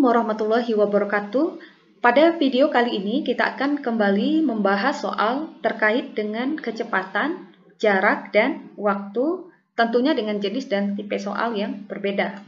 warahmatullahi wabarakatuh. Pada video kali ini kita akan kembali membahas soal terkait dengan kecepatan, jarak, dan waktu, tentunya dengan jenis dan tipe soal yang berbeda.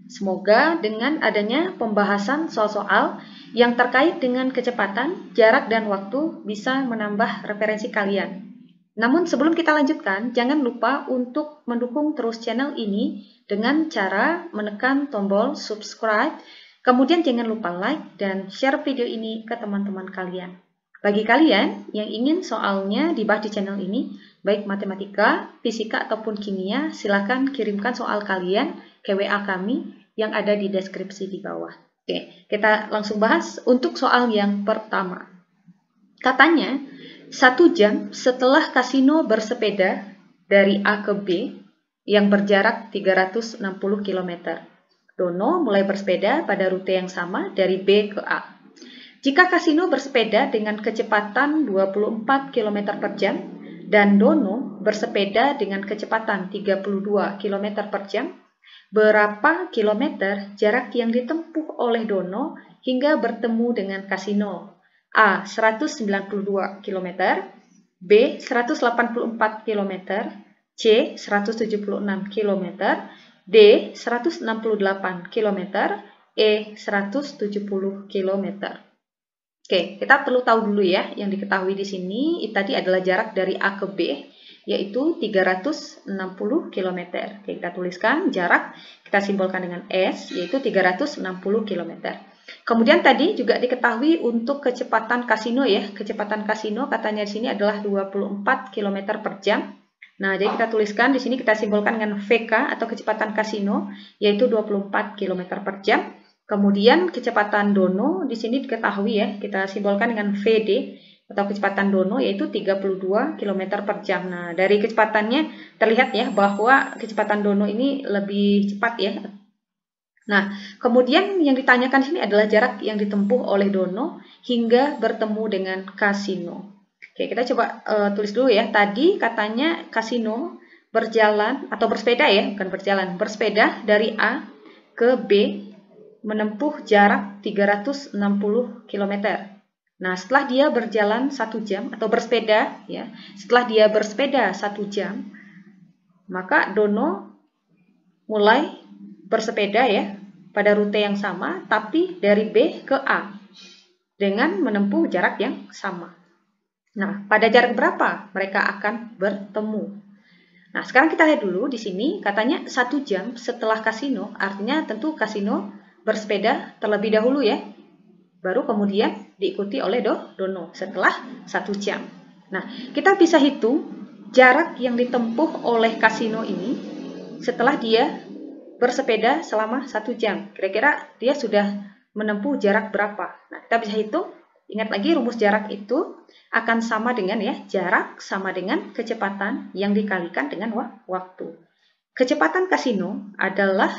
Semoga dengan adanya pembahasan soal-soal yang terkait dengan kecepatan, jarak, dan waktu bisa menambah referensi kalian. Namun sebelum kita lanjutkan, jangan lupa untuk mendukung terus channel ini dengan cara menekan tombol subscribe, kemudian jangan lupa like dan share video ini ke teman-teman kalian. Bagi kalian yang ingin soalnya dibahas di channel ini, baik matematika, fisika, ataupun kimia, silakan kirimkan soal kalian ke WA kami yang ada di deskripsi di bawah. Oke, kita langsung bahas untuk soal yang pertama. Katanya, 1 jam setelah kasino bersepeda dari A ke B yang berjarak 360 km. Dono mulai bersepeda pada rute yang sama dari B ke A. Jika kasino bersepeda dengan kecepatan 24 km per jam dan Dono bersepeda dengan kecepatan 32 km per jam, berapa kilometer jarak yang ditempuh oleh Dono hingga bertemu dengan kasino? A. 192 km, B. 184 km, C. 176 km, D. 168 km, E. 170 km. Oke, kita perlu tahu dulu ya, yang diketahui di sini tadi adalah jarak dari A ke B, yaitu 360 km. Oke, kita tuliskan jarak, kita simbolkan dengan S, yaitu 360 km. Kemudian tadi juga diketahui untuk kecepatan kasino ya. Kecepatan kasino katanya di sini adalah 24 km per jam. Nah, jadi kita tuliskan di sini, kita simbolkan dengan VK atau kecepatan kasino, yaitu 24 km per jam. Kemudian kecepatan Dono di sini diketahui ya, kita simbolkan dengan VD atau kecepatan Dono, yaitu 32 km per jam. Nah, dari kecepatannya terlihat ya bahwa kecepatan Dono ini lebih cepat ya. Nah, kemudian yang ditanyakan sini adalah jarak yang ditempuh oleh Dono hingga bertemu dengan kasino. Oke, kita coba tulis dulu ya. Tadi katanya kasino berjalan atau bersepeda ya, bukan berjalan, bersepeda dari A ke B menempuh jarak 360 km. Nah, setelah dia berjalan 1 jam atau bersepeda ya, setelah dia bersepeda 1 jam, maka Dono mulai bersepeda ya pada rute yang sama, tapi dari B ke A dengan menempuh jarak yang sama. Nah, pada jarak berapa mereka akan bertemu? Nah, sekarang kita lihat dulu di sini katanya 1 jam setelah kasino, artinya tentu kasino bersepeda terlebih dahulu ya, baru kemudian diikuti oleh Dono setelah 1 jam. Nah, kita bisa hitung jarak yang ditempuh oleh kasino ini setelah dia bersepeda selama 1 jam. Kira-kira dia sudah menempuh jarak berapa? Nah, kita bisa hitung. Ingat lagi, rumus jarak itu akan sama dengan ya, jarak sama dengan kecepatan yang dikalikan dengan waktu. Kecepatan kasino adalah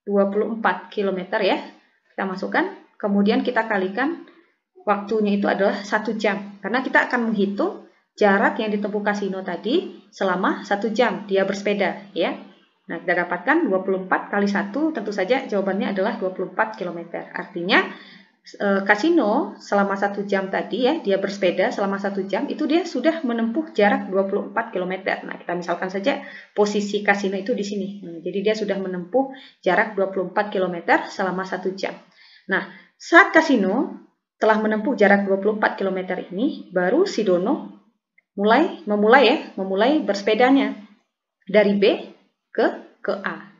24 km ya. Kita masukkan, kemudian kita kalikan waktunya itu adalah 1 jam. Karena kita akan menghitung jarak yang ditempuh kasino tadi selama 1 jam dia bersepeda ya. Nah, kita dapatkan 24 kali 1, tentu saja jawabannya adalah 24 km. Artinya, kasino selama 1 jam tadi ya, dia bersepeda selama 1 jam, itu dia sudah menempuh jarak 24 km. Nah, kita misalkan saja posisi kasino itu di sini. Jadi, dia sudah menempuh jarak 24 km selama 1 jam. Nah, saat kasino telah menempuh jarak 24 km ini, baru si Dono memulai bersepedanya dari B ke A.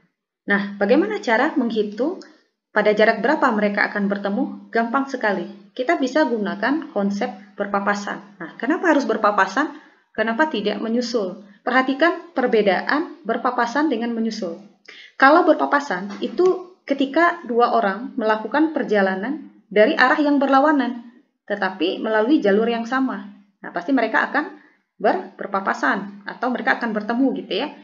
Nah, bagaimana cara menghitung pada jarak berapa mereka akan bertemu? Gampang sekali. Kita bisa gunakan konsep berpapasan. Nah, kenapa harus berpapasan? Kenapa tidak menyusul? Perhatikan perbedaan berpapasan dengan menyusul. Kalau berpapasan, itu ketika dua orang melakukan perjalanan dari arah yang berlawanan, tetapi melalui jalur yang sama. Nah, pasti mereka akan berpapasan atau mereka akan bertemu gitu ya.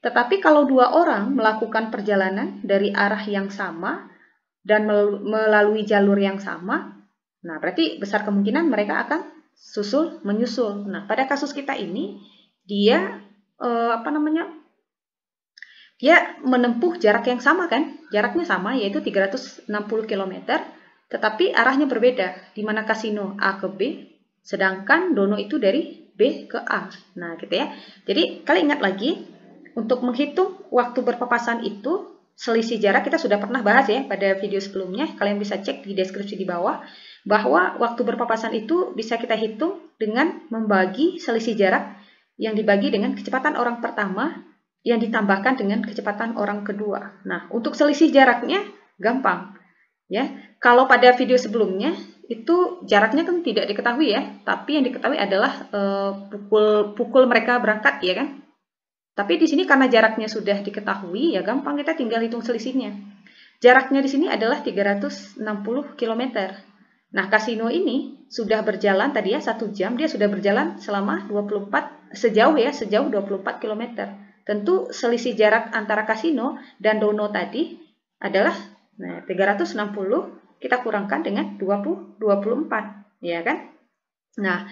Tetapi kalau dua orang melakukan perjalanan dari arah yang sama dan melalui jalur yang sama, nah berarti besar kemungkinan mereka akan menyusul. Nah, pada kasus kita ini dia Dia menempuh jarak yang sama kan? Jaraknya sama, yaitu 360 km, tetapi arahnya berbeda, di mana kasino A ke B, sedangkan dono itu dari B ke A. Nah, gitu ya. Jadi, kalian ingat lagi, untuk menghitung waktu berpapasan itu, selisih jarak kita sudah pernah bahas ya pada video sebelumnya. Kalian bisa cek di deskripsi di bawah, bahwa waktu berpapasan itu bisa kita hitung dengan membagi selisih jarak yang dibagi dengan kecepatan orang pertama yang ditambahkan dengan kecepatan orang kedua. Nah, untuk selisih jaraknya gampang. Ya, kalau pada video sebelumnya itu jaraknya kan tidak diketahui ya, tapi yang diketahui adalah pukul mereka berangkat ya kan. Tapi di sini karena jaraknya sudah diketahui ya gampang, kita tinggal hitung selisihnya. Jaraknya di sini adalah 360 km. Nah, kasino ini sudah berjalan tadi ya 1 jam, dia sudah berjalan selama 24 sejauh 24 km. Tentu selisih jarak antara kasino dan dono tadi adalah 360 kita kurangkan dengan 24, ya kan? Nah,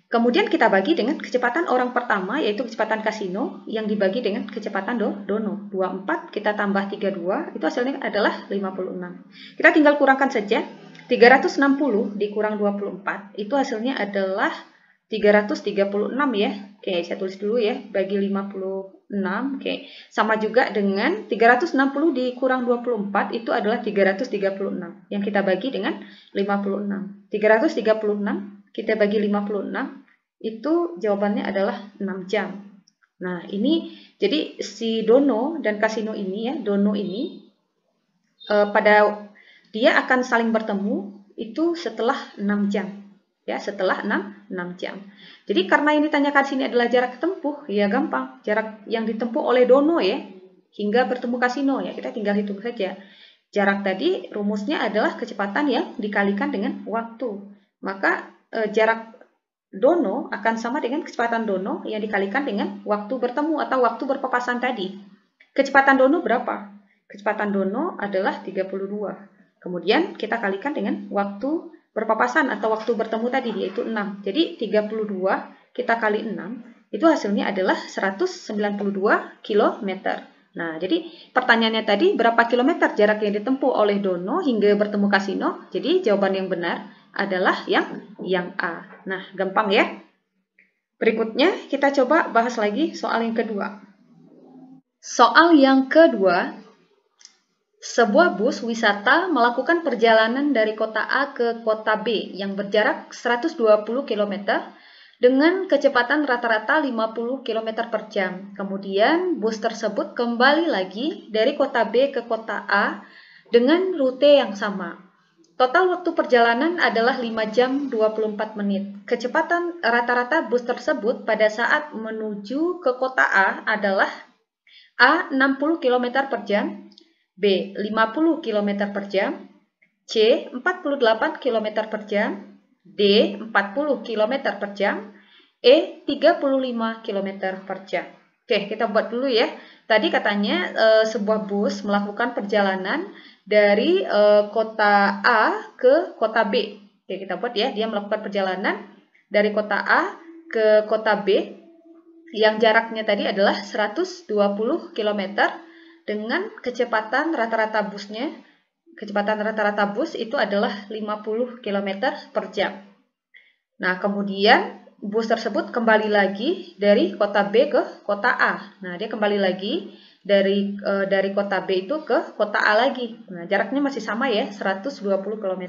kemudian kita bagi dengan kecepatan orang pertama, yaitu kecepatan kasino, yang dibagi dengan kecepatan dono. 24 kita tambah 32, itu hasilnya adalah 56. Kita tinggal kurangkan saja. 360 dikurang 24, itu hasilnya adalah 336 ya. Oke, saya tulis dulu ya, bagi 56. Oke, sama juga dengan 360 dikurang 24, itu adalah 336. Yang kita bagi dengan 56. 336 kita bagi 56, itu jawabannya adalah 6 jam. Nah, ini jadi si dono dan kasino ini ya, dono ini pada dia akan saling bertemu itu setelah 6 jam. Ya, setelah 6 jam. Jadi karena yang ditanyakan sini adalah jarak tempuh, ya gampang. Jarak yang ditempuh oleh dono ya, hingga bertemu kasino ya, kita tinggal hitung saja. Jarak tadi rumusnya adalah kecepatan yang dikalikan dengan waktu. Maka jarak dono akan sama dengan kecepatan dono yang dikalikan dengan waktu bertemu atau waktu berpapasan tadi. Kecepatan dono berapa? Kecepatan dono adalah 32. Kemudian kita kalikan dengan waktu berpapasan atau waktu bertemu tadi, yaitu 6. Jadi 32 kita kali 6, itu hasilnya adalah 192 km. Nah, jadi pertanyaannya tadi, berapa kilometer jarak yang ditempuh oleh dono hingga bertemu kasino? Jadi jawaban yang benar adalah yang A. Nah, gampang ya. Berikutnya kita coba bahas lagi soal yang kedua. Soal yang kedua, sebuah bus wisata melakukan perjalanan dari kota A ke kota B yang berjarak 120 km dengan kecepatan rata-rata 50 km per jam. Kemudian bus tersebut kembali lagi dari kota B ke kota A dengan rute yang sama. Total waktu perjalanan adalah 5 jam 24 menit. Kecepatan rata-rata bus tersebut pada saat menuju ke kota A adalah A 60 km per jam, B 50 km per jam, C 48 km per jam, D 40 km per jam, E 35 km per jam. Oke, kita buat dulu ya. Tadi katanya sebuah bus melakukan perjalanan dari kota A ke kota B. Oke, kita buat ya. Dia melakukan perjalanan dari kota A ke kota B yang jaraknya tadi adalah 120 km dengan kecepatan rata-rata busnya. Kecepatan rata-rata bus itu adalah 50 km per jam. Nah, kemudian bus tersebut kembali lagi dari kota B ke kota A. Nah, dia kembali lagi dari kota B itu ke kota A lagi. Nah, jaraknya masih sama ya, 120 km.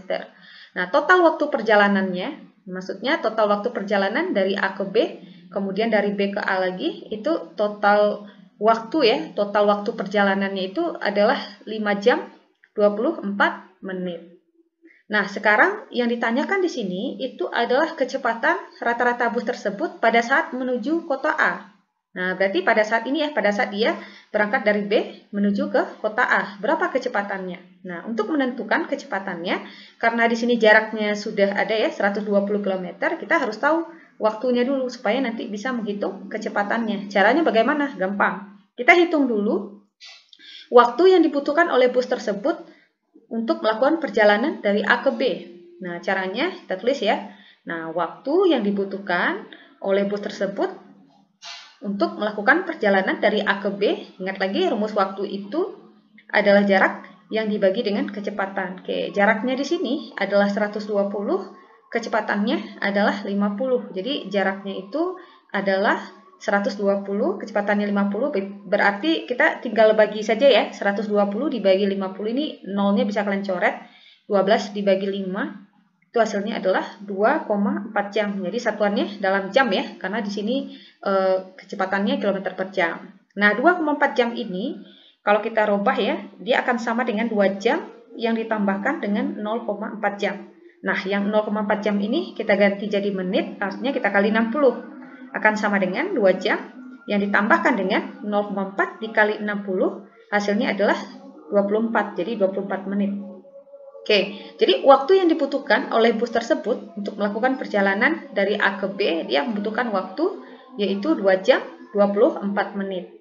Nah, total waktu perjalanannya, maksudnya total waktu perjalanan dari A ke B, kemudian dari B ke A lagi, itu total waktu ya, total waktu perjalanannya itu adalah 5 jam 24 menit. Nah, sekarang yang ditanyakan di sini itu adalah kecepatan rata-rata bus tersebut pada saat menuju kota A. Nah, berarti pada saat ini ya, pada saat dia berangkat dari B menuju ke kota A, berapa kecepatannya? Nah, untuk menentukan kecepatannya, karena di sini jaraknya sudah ada ya, 120 km, kita harus tahu waktunya dulu supaya nanti bisa menghitung kecepatannya. Caranya bagaimana? Gampang. Kita hitung dulu waktu yang dibutuhkan oleh bus tersebut untuk melakukan perjalanan dari A ke B. Nah, caranya kita tulis ya. Nah, waktu yang dibutuhkan oleh bus tersebut untuk melakukan perjalanan dari A ke B. Ingat lagi, rumus waktu itu adalah jarak yang dibagi dengan kecepatan. Oke, jaraknya di sini adalah 120, kecepatannya adalah 50. Jadi jaraknya itu adalah 120, kecepatannya 50, berarti kita tinggal bagi saja ya. 120 dibagi 50 ini nolnya bisa kalian coret. 12 dibagi 5 itu hasilnya adalah 2,4 jam. Jadi satuannya dalam jam ya, karena di sini kecepatannya kilometer per jam. Nah, 2,4 jam ini kalau kita rubah ya, dia akan sama dengan 2 jam yang ditambahkan dengan 0,4 jam. Nah, yang 0,4 jam ini kita ganti jadi menit, artinya kita kali 60. Akan sama dengan 2 jam yang ditambahkan dengan 0,4 dikali 60, hasilnya adalah 24, jadi 24 menit. Oke, jadi waktu yang dibutuhkan oleh bus tersebut untuk melakukan perjalanan dari A ke B, dia membutuhkan waktu yaitu 2 jam 24 menit.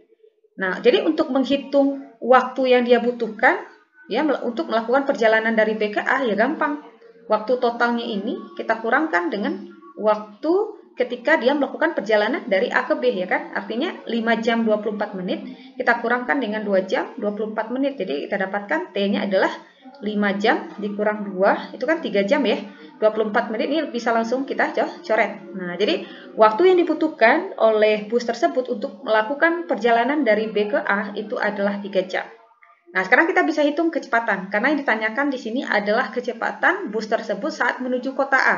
Nah, jadi untuk menghitung waktu yang dia butuhkan, ya untuk melakukan perjalanan dari B ke A, ya gampang. Waktu totalnya ini kita kurangkan dengan waktu ketika dia melakukan perjalanan dari A ke B, ya kan? Artinya 5 jam 24 menit, kita kurangkan dengan 2 jam 24 menit. Jadi kita dapatkan T-nya adalah 5 jam dikurang 2, itu kan 3 jam ya. 24 menit ini bisa langsung kita coret. Nah, jadi waktu yang dibutuhkan oleh bus tersebut untuk melakukan perjalanan dari B ke A itu adalah 3 jam. Nah, sekarang kita bisa hitung kecepatan, karena yang ditanyakan di sini adalah kecepatan bus tersebut saat menuju kota A.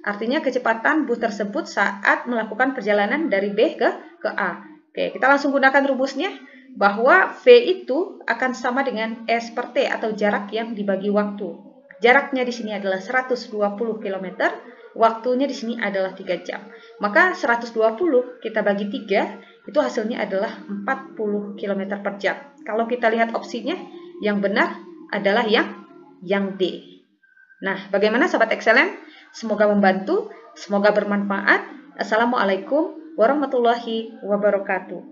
Artinya kecepatan bus tersebut saat melakukan perjalanan dari B ke A. Oke, kita langsung gunakan rumusnya, bahwa V itu akan sama dengan S per T atau jarak yang dibagi waktu. Jaraknya di sini adalah 120 km, waktunya di sini adalah 3 jam. Maka 120 kita bagi 3, itu hasilnya adalah 40 km per jam. Kalau kita lihat opsinya, yang benar adalah yang D. Nah, bagaimana Sobat Excellent? Semoga membantu, semoga bermanfaat. Assalamualaikum warahmatullahi wabarakatuh.